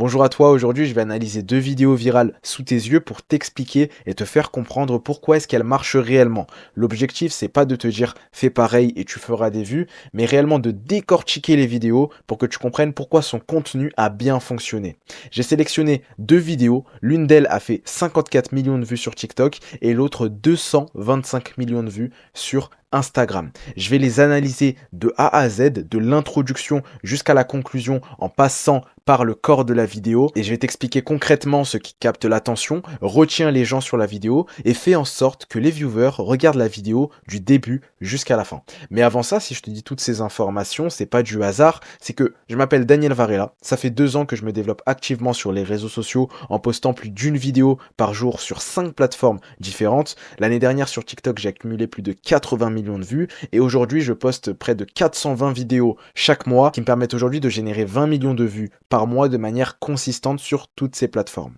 Bonjour à toi, aujourd'hui je vais analyser deux vidéos virales sous tes yeux pour t'expliquer et te faire comprendre pourquoi est-ce qu'elles marchent réellement. L'objectif c'est pas de te dire fais pareil et tu feras des vues, mais réellement de décortiquer les vidéos pour que tu comprennes pourquoi son contenu a bien fonctionné. J'ai sélectionné deux vidéos, l'une d'elles a fait 54 millions de vues sur TikTok et l'autre 225 millions de vues sur Instagram. Je vais les analyser de A à Z, de l'introduction jusqu'à la conclusion en passant par le corps de la vidéo et je vais t'expliquer concrètement ce qui capte l'attention, retient les gens sur la vidéo et fait en sorte que les viewers regardent la vidéo du début jusqu'à la fin. Mais avant ça, si je te dis toutes ces informations, c'est pas du hasard, c'est que je m'appelle Daniel Varela, ça fait 2 ans que je me développe activement sur les réseaux sociaux en postant plus d'une vidéo par jour sur 5 plateformes différentes. L'année dernière sur TikTok, j'ai accumulé plus de 80 millions de vues et aujourd'hui, je poste près de 420 vidéos chaque mois qui me permettent aujourd'hui de générer 20 millions de vues par mois de manière consistante sur toutes ces plateformes.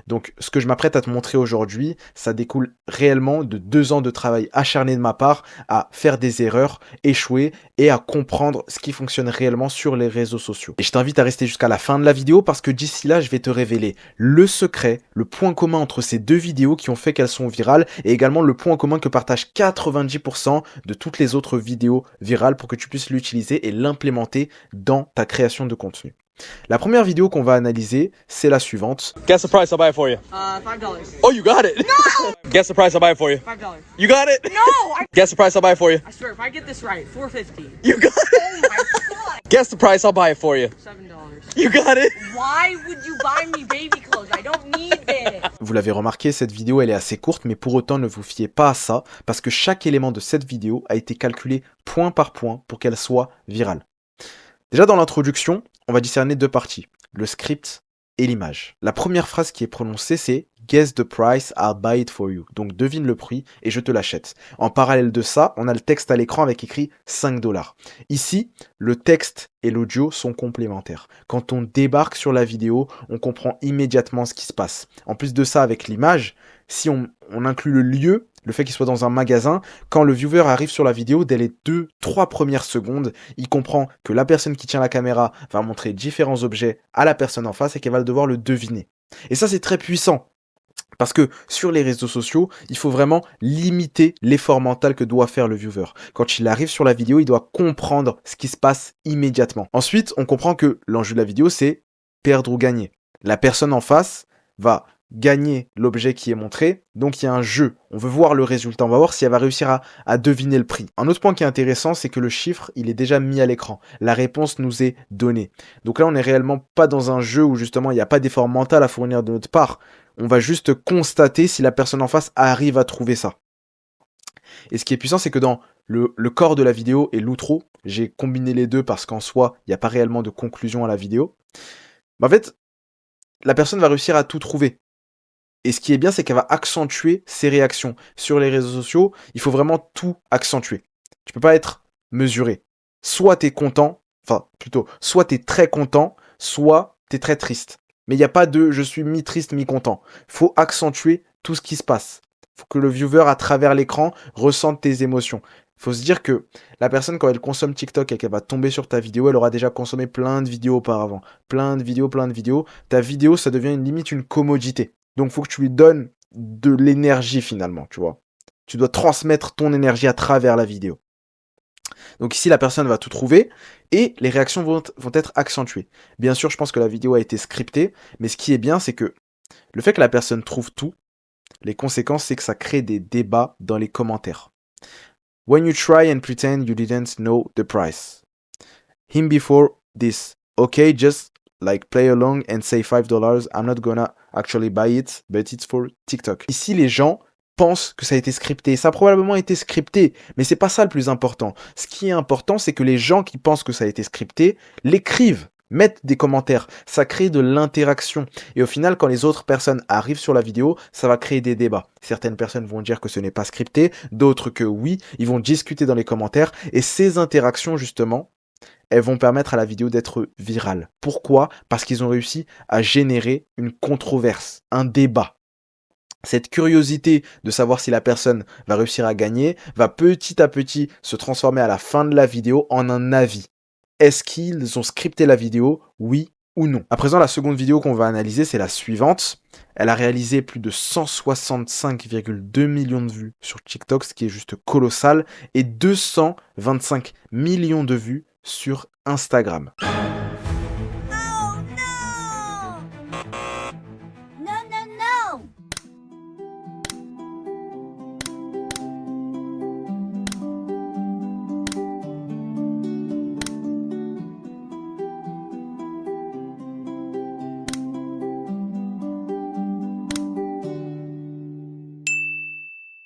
Donc ce que je m'apprête à te montrer aujourd'hui, ça découle réellement de 2 ans de travail acharné de ma part à faire des erreurs, échouer et à comprendre ce qui fonctionne réellement sur les réseaux sociaux. Et je t'invite à rester jusqu'à la fin de la vidéo parce que d'ici là, je vais te révéler le secret, le point commun entre ces deux vidéos qui ont fait qu'elles sont virales et également le point commun que partagent 90% de toutes les autres vidéos virales pour que tu puisses l'utiliser et l'implémenter dans ta création de contenu. La première vidéo qu'on va analyser, c'est la suivante. Guess the price I'll buy it for you. $5. Oh, you got it. No! Guess the price I'll buy it for you. $5. You got it. No! Guess the price I'll buy it for you. I swear, if I get this right, $4.50. You got Oh it. my god! Guess the price I'll buy it for you. $7. You got it. Why would you buy me baby clothes? I don't need this. Vous l'avez remarqué, cette vidéo elle est assez courte, mais pour autant ne vous fiez pas à ça, parce que chaque élément de cette vidéo a été calculé point par point pour qu'elle soit virale. Déjà dans l'introduction, on va discerner deux parties, le script et l'image. La première phrase qui est prononcée, c'est « Guess the price, I'll buy it for you ». Donc devine le prix et je te l'achète. En parallèle de ça, on a le texte à l'écran avec écrit 5 $. Ici, le texte et l'audio sont complémentaires. Quand on débarque sur la vidéo, on comprend immédiatement ce qui se passe. En plus de ça, avec l'image, si on inclut le lieu, le fait qu'il soit dans un magasin, quand le viewer arrive sur la vidéo, dès les 2-3 premières secondes, il comprend que la personne qui tient la caméra va montrer différents objets à la personne en face et qu'elle va devoir le deviner. Et ça, c'est très puissant. Parce que sur les réseaux sociaux, il faut vraiment limiter l'effort mental que doit faire le viewer. Quand il arrive sur la vidéo, il doit comprendre ce qui se passe immédiatement. Ensuite, on comprend que l'enjeu de la vidéo, c'est perdre ou gagner. La personne en face va gagner l'objet qui est montré, donc il y a un jeu. On veut voir le résultat, on va voir si elle va réussir à deviner le prix. Un autre point qui est intéressant, c'est que le chiffre, il est déjà mis à l'écran. La réponse nous est donnée. Donc là, on n'est réellement pas dans un jeu où justement il n'y a pas d'effort mental à fournir de notre part. On va juste constater si la personne en face arrive à trouver ça. Et ce qui est puissant, c'est que dans le corps de la vidéo et l'outro, j'ai combiné les deux parce qu'en soi, il n'y a pas réellement de conclusion à la vidéo. Mais en fait, la personne va réussir à tout trouver. Et ce qui est bien, c'est qu'elle va accentuer ses réactions. Sur les réseaux sociaux, il faut vraiment tout accentuer. Tu peux pas être mesuré. Soit tu es content, soit tu es très content, soit tu es très triste. Mais il n'y a pas de je suis mi-triste, mi-content. Il faut accentuer tout ce qui se passe. Il faut que le viewer, à travers l'écran, ressente tes émotions. Il faut se dire que la personne, quand elle consomme TikTok et qu'elle va tomber sur ta vidéo, elle aura déjà consommé plein de vidéos auparavant. Plein de vidéos. Ta vidéo, ça devient limite une commodité. Donc, il faut que tu lui donnes de l'énergie finalement, tu vois. Tu dois transmettre ton énergie à travers la vidéo. Donc ici, la personne va tout trouver et les réactions vont être accentuées. Bien sûr, je pense que la vidéo a été scriptée, mais ce qui est bien, c'est que le fait que la personne trouve tout, les conséquences, c'est que ça crée des débats dans les commentaires. When you try and pretend you didn't know the price. Him before this. Okay, just like play along and say $5. I'm not gonna actually buy it, but it's for TikTok. Ici, les gens pensent que ça a été scripté. Ça a probablement été scripté, mais c'est pas ça le plus important. Ce qui est important, c'est que les gens qui pensent que ça a été scripté l'écrivent, mettent des commentaires. Ça crée de l'interaction. Et au final, quand les autres personnes arrivent sur la vidéo, ça va créer des débats. Certaines personnes vont dire que ce n'est pas scripté, d'autres que oui. Ils vont discuter dans les commentaires. Et ces interactions, justement, elles vont permettre à la vidéo d'être virale. Pourquoi ? Parce qu'ils ont réussi à générer une controverse, un débat. Cette curiosité de savoir si la personne va réussir à gagner va petit à petit se transformer à la fin de la vidéo en un avis. Est-ce qu'ils ont scripté la vidéo ? Oui ou non. À présent, la seconde vidéo qu'on va analyser, c'est la suivante. Elle a réalisé plus de 165,2 millions de vues sur TikTok, ce qui est juste colossal, et 225 millions de vues sur Instagram. Oh no! No, no, no!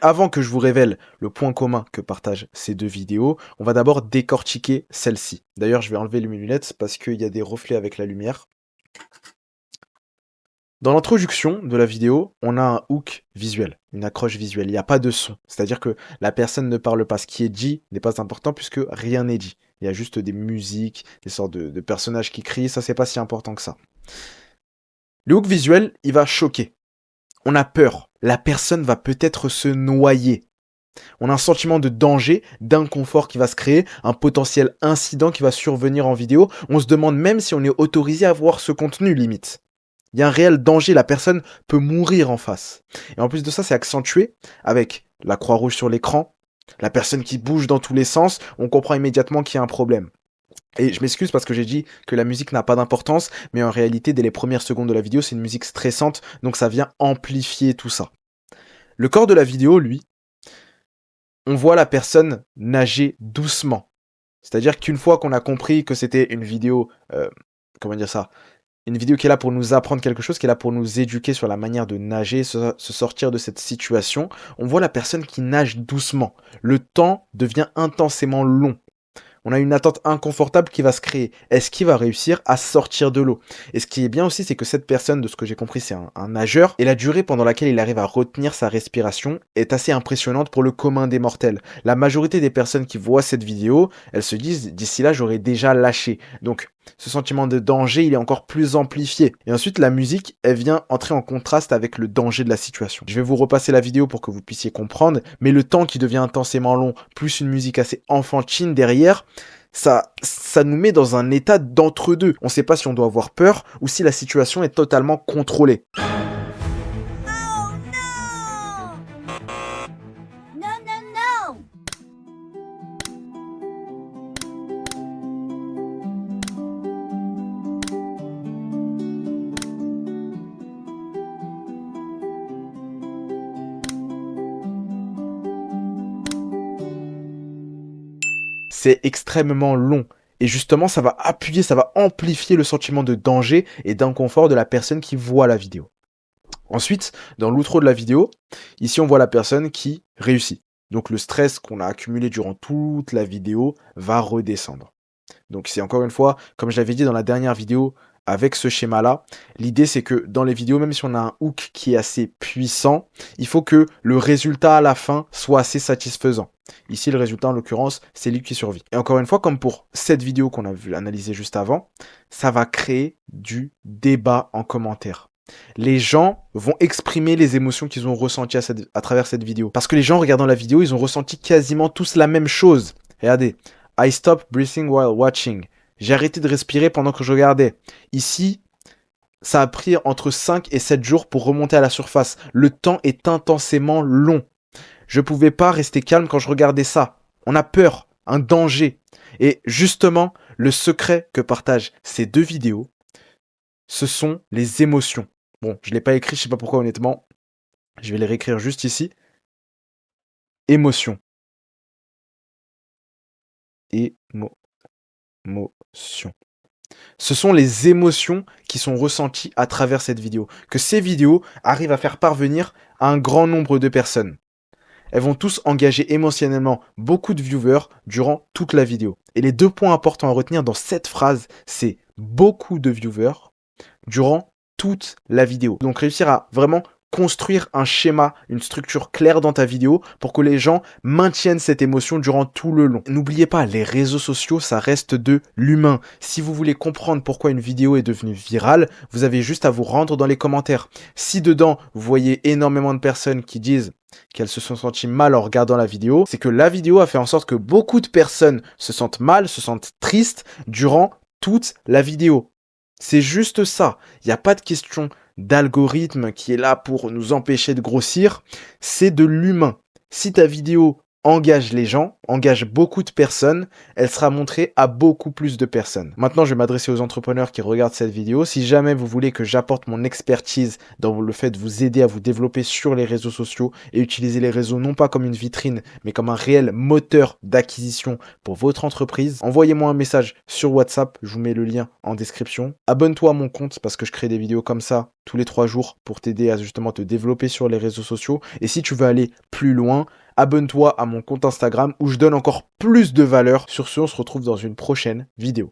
Avant que je vous révèle le point commun que partagent ces deux vidéos, on va d'abord décortiquer celle-ci. D'ailleurs, je vais enlever mes lunettes parce qu'il y a des reflets avec la lumière. Dans l'introduction de la vidéo, on a un hook visuel, une accroche visuelle. Il n'y a pas de son. C'est-à-dire que la personne ne parle pas. Ce qui est dit n'est pas important puisque rien n'est dit. Il y a juste des musiques, des sortes de personnages qui crient. Ça, c'est pas si important que ça. Le hook visuel, il va choquer. On a peur. La personne va peut-être se noyer. On a un sentiment de danger, d'inconfort qui va se créer, un potentiel incident qui va survenir en vidéo. On se demande même si on est autorisé à voir ce contenu, limite. Il y a un réel danger, la personne peut mourir en face. Et en plus de ça, c'est accentué avec la croix rouge sur l'écran, la personne qui bouge dans tous les sens, on comprend immédiatement qu'il y a un problème. Et je m'excuse parce que j'ai dit que la musique n'a pas d'importance, mais en réalité, dès les premières secondes de la vidéo, c'est une musique stressante, donc ça vient amplifier tout ça. Le corps de la vidéo, lui, on voit la personne nager doucement. C'est-à-dire qu'une fois qu'on a compris que c'était une vidéo, une vidéo qui est là pour nous apprendre quelque chose, qui est là pour nous éduquer sur la manière de nager, se sortir de cette situation, on voit la personne qui nage doucement. Le temps devient intensément long. On a une attente inconfortable qui va se créer. Est-ce qu'il va réussir à sortir de l'eau? Et ce qui est bien aussi, c'est que cette personne, de ce que j'ai compris, c'est un nageur. Et la durée pendant laquelle il arrive à retenir sa respiration est assez impressionnante pour le commun des mortels. La majorité des personnes qui voient cette vidéo, elles se disent, d'ici là, j'aurais déjà lâché. Donc, ce sentiment de danger, il est encore plus amplifié. Et ensuite, la musique, elle vient entrer en contraste avec le danger de la situation. Je vais vous repasser la vidéo pour que vous puissiez comprendre, mais le temps qui devient intensément long, plus une musique assez enfantine derrière, ça nous met dans un état d'entre-deux. On ne sait pas si on doit avoir peur ou si la situation est totalement contrôlée. Oh no! No, no, no! C'est extrêmement long. Et justement, ça va appuyer, ça va amplifier le sentiment de danger et d'inconfort de la personne qui voit la vidéo. Ensuite, dans l'outro de la vidéo, ici on voit la personne qui réussit. Donc le stress qu'on a accumulé durant toute la vidéo va redescendre. Donc c'est encore une fois, comme je l'avais dit dans la dernière vidéo, avec ce schéma-là, l'idée c'est que dans les vidéos, même si on a un hook qui est assez puissant, il faut que le résultat à la fin soit assez satisfaisant. Ici, le résultat, en l'occurrence, c'est lui qui survit. Et encore une fois, comme pour cette vidéo qu'on a vu analyser juste avant, ça va créer du débat en commentaire. Les gens vont exprimer les émotions qu'ils ont ressenties à travers cette vidéo. Parce que les gens, regardant la vidéo, ils ont ressenti quasiment tous la même chose. Regardez. I stopped breathing while watching. J'ai arrêté de respirer pendant que je regardais. Ici, ça a pris entre 5 et 7 jours pour remonter à la surface. Le temps est intensément long. Je pouvais pas rester calme quand je regardais ça. On a peur, un danger. Et justement, le secret que partagent ces deux vidéos, ce sont les émotions. Bon, je l'ai pas écrit, je sais pas pourquoi honnêtement. Je vais les réécrire juste ici. Émotion. Émotion. Ce sont les émotions qui sont ressenties à travers cette vidéo. Que ces vidéos arrivent à faire parvenir à un grand nombre de personnes. Elles vont tous engager émotionnellement beaucoup de viewers durant toute la vidéo. Et les deux points importants à retenir dans cette phrase, c'est beaucoup de viewers durant toute la vidéo. Donc réussir à vraiment construire un schéma, une structure claire dans ta vidéo pour que les gens maintiennent cette émotion durant tout le long. N'oubliez pas, les réseaux sociaux, ça reste de l'humain. Si vous voulez comprendre pourquoi une vidéo est devenue virale, vous avez juste à vous rendre dans les commentaires. Si dedans, vous voyez énormément de personnes qui disent qu'elles se sont senties mal en regardant la vidéo, c'est que la vidéo a fait en sorte que beaucoup de personnes se sentent mal, se sentent tristes durant toute la vidéo. C'est juste ça. Il n'y a pas de question d'algorithme qui est là pour nous empêcher de grossir. C'est de l'humain. Si ta vidéo engage les gens, engage beaucoup de personnes, elle sera montrée à beaucoup plus de personnes. Maintenant, je vais m'adresser aux entrepreneurs qui regardent cette vidéo. Si jamais vous voulez que j'apporte mon expertise dans le fait de vous aider à vous développer sur les réseaux sociaux et utiliser les réseaux non pas comme une vitrine, mais comme un réel moteur d'acquisition pour votre entreprise, envoyez-moi un message sur WhatsApp, je vous mets le lien en description. Abonne-toi à mon compte parce que je crée des vidéos comme ça tous les 3 jours pour t'aider à justement te développer sur les réseaux sociaux. Et si tu veux aller plus loin, abonne-toi à mon compte Instagram où je donne encore plus de valeur. Sur ce, on se retrouve dans une prochaine vidéo.